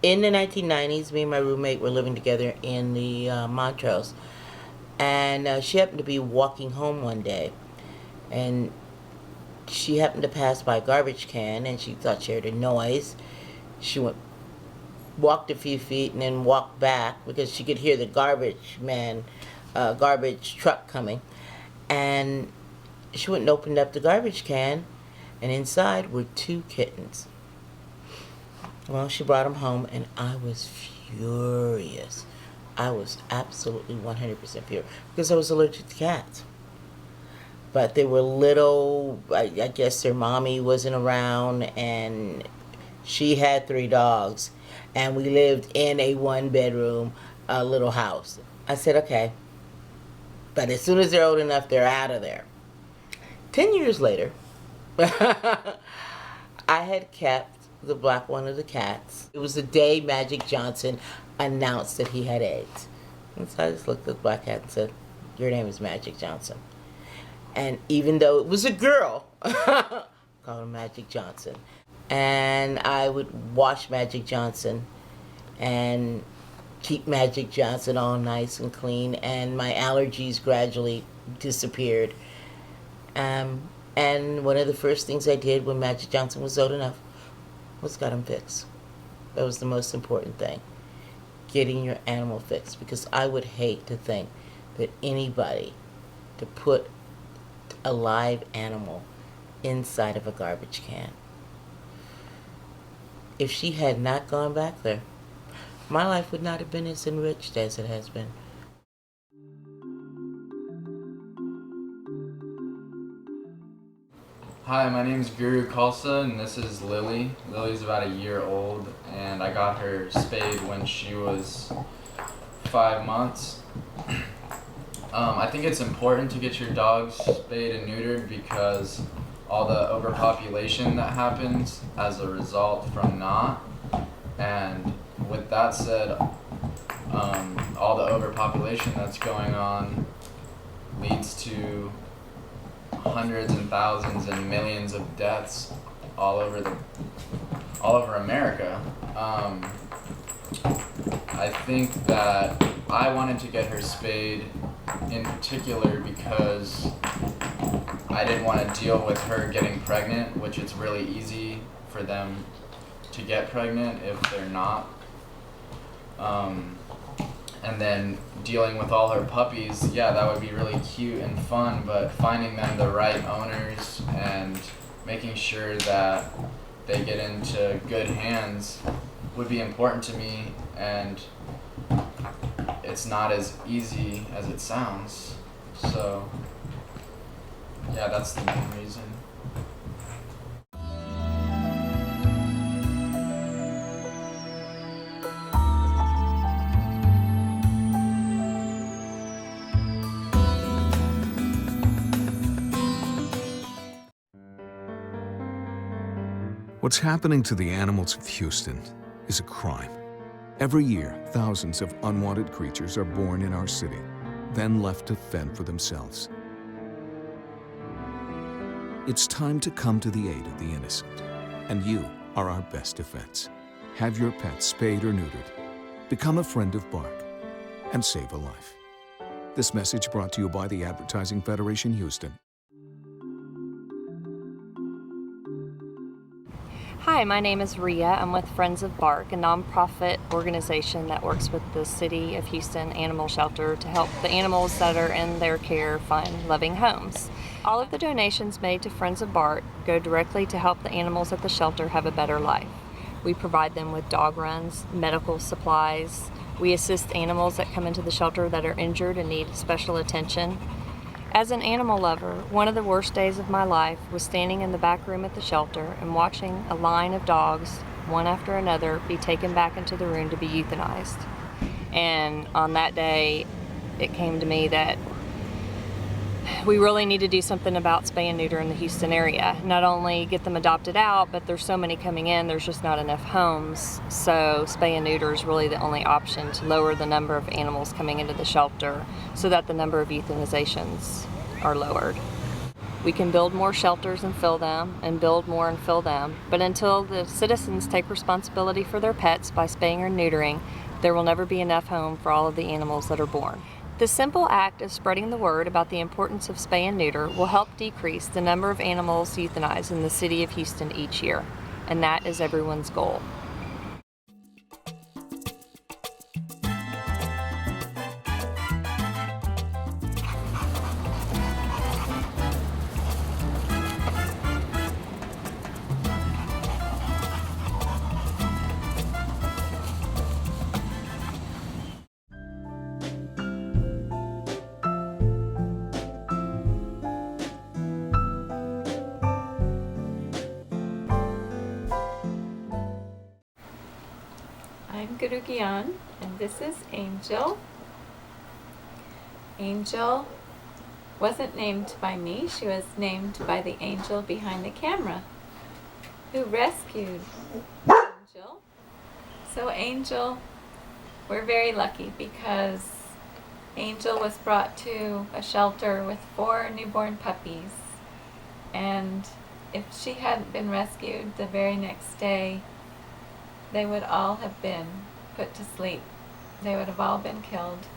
In the 1990s, me and my roommate were living together in the Montrose, and she happened to be walking home one day, and she happened to pass by a garbage can, and she thought she heard a noise. She walked a few feet and then walked back because she could hear the garbage truck coming, and she went and opened up the garbage can, and inside were 2 kittens. Well, she brought them home, and I was furious. I was absolutely 100% furious because I was allergic to cats. But they were little. I guess their mommy wasn't around, and she had 3 dogs, and we lived in a 1-bedroom little house. I said, okay, but as soon as they're old enough, they're out of there. 10 years later, I had kept the black one of the cats. It was the day Magic Johnson announced that he had AIDS. And so I just looked at the black cat and said, your name is Magic Johnson. And even though it was a girl, called him Magic Johnson. And I would wash Magic Johnson and keep Magic Johnson all nice and clean, and my allergies gradually disappeared. And one of the first things I did when Magic Johnson was old enough was got him fixed. That was the most important thing, getting your animal fixed, because I would hate to think that anybody to put a live animal inside of a garbage can. If she had not gone back there, my life would not have been as enriched as it has been. Hi, my name is Guru Khalsa, and this is Lily. Lily's about a year old, and I got her spayed when she was 5 months. I think it's important to get your dogs spayed and neutered because all the overpopulation that happens as a result from not. And with that said, all the overpopulation that's going on leads to hundreds and thousands and millions of deaths all over America. I think that I wanted to get her spayed in particular because I didn't want to deal with her getting pregnant, which it's really easy for them to get pregnant if they're not. And then dealing with all her puppies, yeah, that would be really cute and fun, but finding them the right owners and making sure that they get into good hands would be important to me, and it's not as easy as it sounds. So, yeah, that's the main reason. What's happening to the animals of Houston is a crime. Every year, thousands of unwanted creatures are born in our city, then left to fend for themselves. It's time to come to the aid of the innocent, and you are our best defense. Have your pet spayed or neutered, become a friend of Bark, and save a life. This message brought to you by the Advertising Federation Houston. Hi, my name is Rhea. I'm with Friends of Bark, a nonprofit organization that works with the City of Houston Animal Shelter to help the animals that are in their care find loving homes. All of the donations made to Friends of Bark go directly to help the animals at the shelter have a better life. We provide them with dog runs, medical supplies. We assist animals that come into the shelter that are injured and need special attention. As an animal lover, one of the worst days of my life was standing in the back room at the shelter and watching a line of dogs, one after another, be taken back into the room to be euthanized. And on that day, it came to me that we really need to do something about spay and neuter in the Houston area. Not only get them adopted out, but there's so many coming in, there's just not enough homes. So spay and neuter is really the only option to lower the number of animals coming into the shelter so that the number of euthanizations are lowered. We can build more shelters and fill them, and build more and fill them, but until the citizens take responsibility for their pets by spaying or neutering, there will never be enough home for all of the animals that are born. The simple act of spreading the word about the importance of spay and neuter will help decrease the number of animals euthanized in the city of Houston each year, and that is everyone's goal. I'm Guru Gyan, and this is Angel. Angel wasn't named by me, she was named by the angel behind the camera who rescued Angel. So Angel, we're very lucky because Angel was brought to a shelter with 4 newborn puppies, and if she hadn't been rescued the very next day, they would all have been put to sleep. They would have all been killed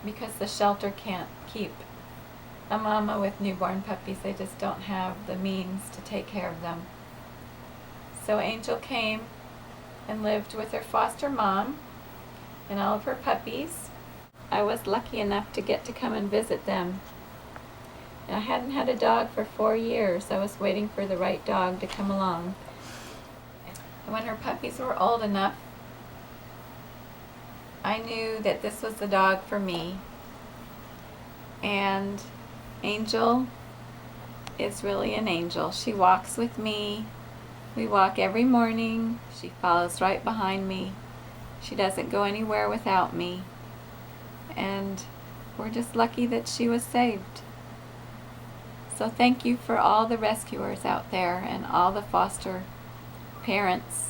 because the shelter can't keep a mama with newborn puppies. They just don't have the means to take care of them. So Angel came and lived with her foster mom and all of her puppies. I was lucky enough to get to come and visit them. And I hadn't had a dog for 4 years. I was waiting for the right dog to come along. And when her puppies were old enough, I knew that this was the dog for me. And Angel is really an angel. She walks with me. We walk every morning. She follows right behind me. She doesn't go anywhere without me. And we're just lucky that she was saved. So thank you for all the rescuers out there and all the foster parents.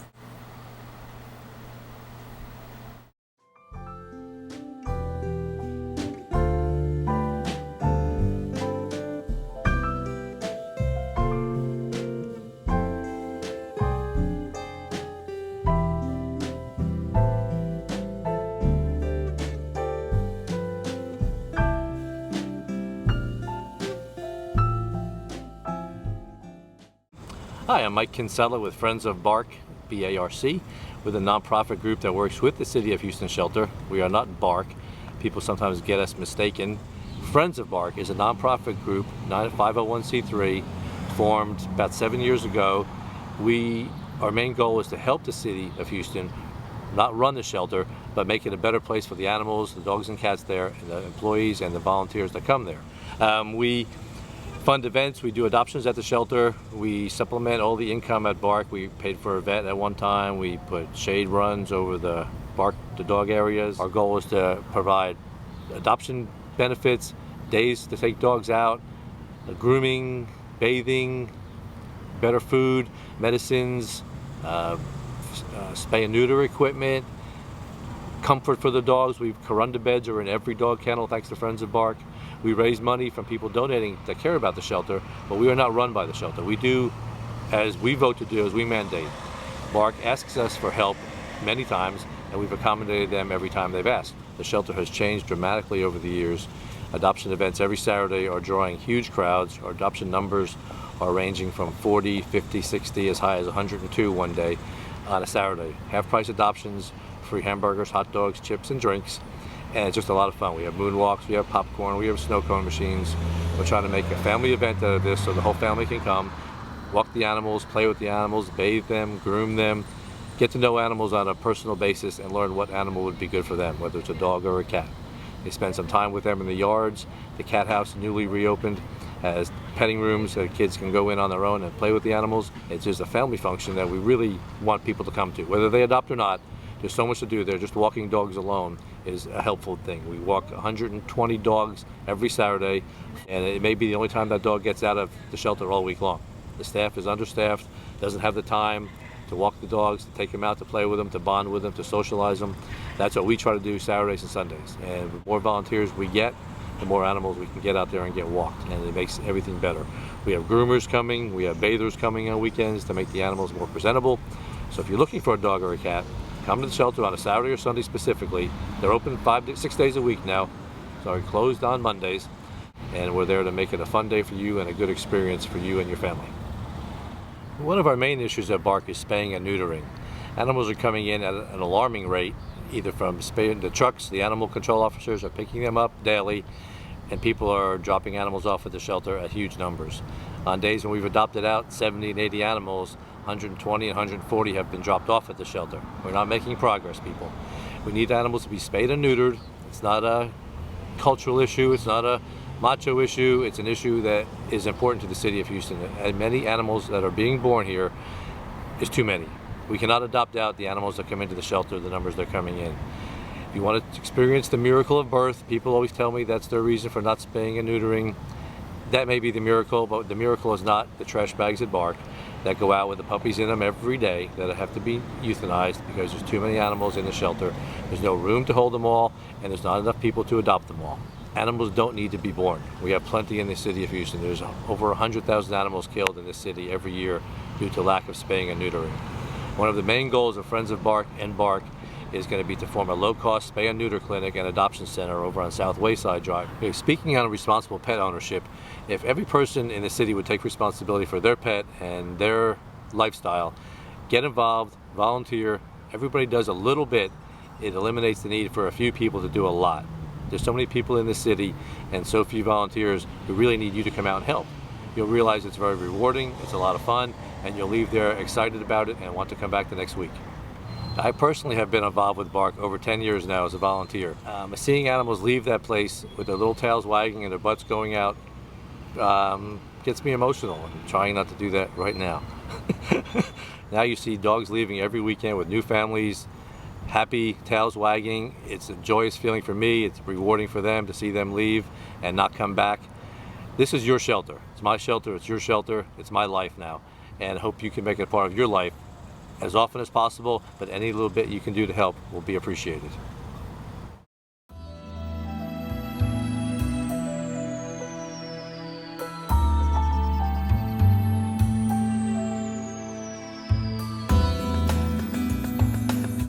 Hi, I'm Mike Kinsella with Friends of Bark, B-A-R-C, with a nonprofit group that works with the City of Houston Shelter. We are not Bark. People sometimes get us mistaken. Friends of Bark is a nonprofit group, 501c3, formed about 7 years ago. Our main goal is to help the City of Houston not run the shelter, but make it a better place for the animals, the dogs and cats there, and the employees and the volunteers that come there. We fund events, we do adoptions at the shelter, we supplement all the income at Bark. We paid for a vet at one time, we put shade runs over the Bark to dog areas. Our goal is to provide adoption benefits, days to take dogs out, grooming, bathing, better food, medicines, spay and neuter equipment, comfort for the dogs. Corunda beds are in every dog kennel thanks to Friends of Bark. We raise money from people donating that care about the shelter, but we are not run by the shelter. We do as we vote to do, as we mandate. Bark asks us for help many times, and we've accommodated them every time they've asked. The shelter has changed dramatically over the years. Adoption events every Saturday are drawing huge crowds. Our adoption numbers are ranging from 40, 50, 60, as high as 102 one day on a Saturday. Half-price adoptions, free hamburgers, hot dogs, chips, and drinks. And it's just a lot of fun. We have moonwalks, we have popcorn, we have snow cone machines. We're trying to make a family event out of this so the whole family can come, walk the animals, play with the animals, bathe them, groom them, get to know animals on a personal basis and learn what animal would be good for them, whether it's a dog or a cat. They spend some time with them in the yards. The cat house, newly reopened, has petting rooms so kids can go in on their own and play with the animals. It's just a family function that we really want people to come to. Whether they adopt or not, there's so much to do there. Just walking dogs alone is a helpful thing. We walk 120 dogs every Saturday, and it may be the only time that dog gets out of the shelter all week long. The staff is understaffed, doesn't have the time to walk the dogs, to take them out, to play with them, to bond with them, to socialize them. That's what we try to do Saturdays and Sundays. And the more volunteers we get, the more animals we can get out there and get walked, and it makes everything better. We have groomers coming, we have bathers coming on weekends to make the animals more presentable. So if you're looking for a dog or a cat, come to the shelter on a Saturday or Sunday specifically. They're open 5 to 6 days a week now, so we're closed on Mondays, and we're there to make it a fun day for you and a good experience for you and your family. One of our main issues at Bark is spaying and neutering. Animals are coming in at an alarming rate, either from spaying the trucks, the animal control officers are picking them up daily, and people are dropping animals off at the shelter at huge numbers. On days when we've adopted out 70 and 80 animals, 120 and 140 have been dropped off at the shelter. We're not making progress, people. We need animals to be spayed and neutered. It's not a cultural issue, it's not a macho issue, it's an issue that is important to the city of Houston. And many animals that are being born here is too many. We cannot adopt out the animals that come into the shelter, the numbers they're coming in. If you want to experience the miracle of birth, people always tell me that's their reason for not spaying and neutering. That may be the miracle, but the miracle is not the trash bags at Bark that go out with the puppies in them every day that have to be euthanized because there's too many animals in the shelter. There's no room to hold them all, and there's not enough people to adopt them all. Animals don't need to be born. We have plenty in the city of Houston. There's over 100,000 animals killed in this city every year due to lack of spaying and neutering. One of the main goals of Friends of Bark and Bark is going to be to form a low-cost spay and neuter clinic and adoption center over on South Wayside Drive. Speaking on responsible pet ownership, if every person in the city would take responsibility for their pet and their lifestyle, get involved, volunteer, everybody does a little bit, it eliminates the need for a few people to do a lot. There's so many people in the city and so few volunteers who really need you to come out and help. You'll realize it's very rewarding, it's a lot of fun, and you'll leave there excited about it and want to come back the next week. I personally have been involved with Bark over 10 years now as a volunteer. Seeing animals leave that place with their little tails wagging and their butts going out gets me emotional. I'm trying not to do that right now. Now you see dogs leaving every weekend with new families, happy, tails wagging. It's a joyous feeling for me. It's rewarding for them to see them leave and not come back. This is your shelter. It's my shelter, it's your shelter, it's my life now. And I hope you can make it a part of your life as often as possible, but any little bit you can do to help will be appreciated.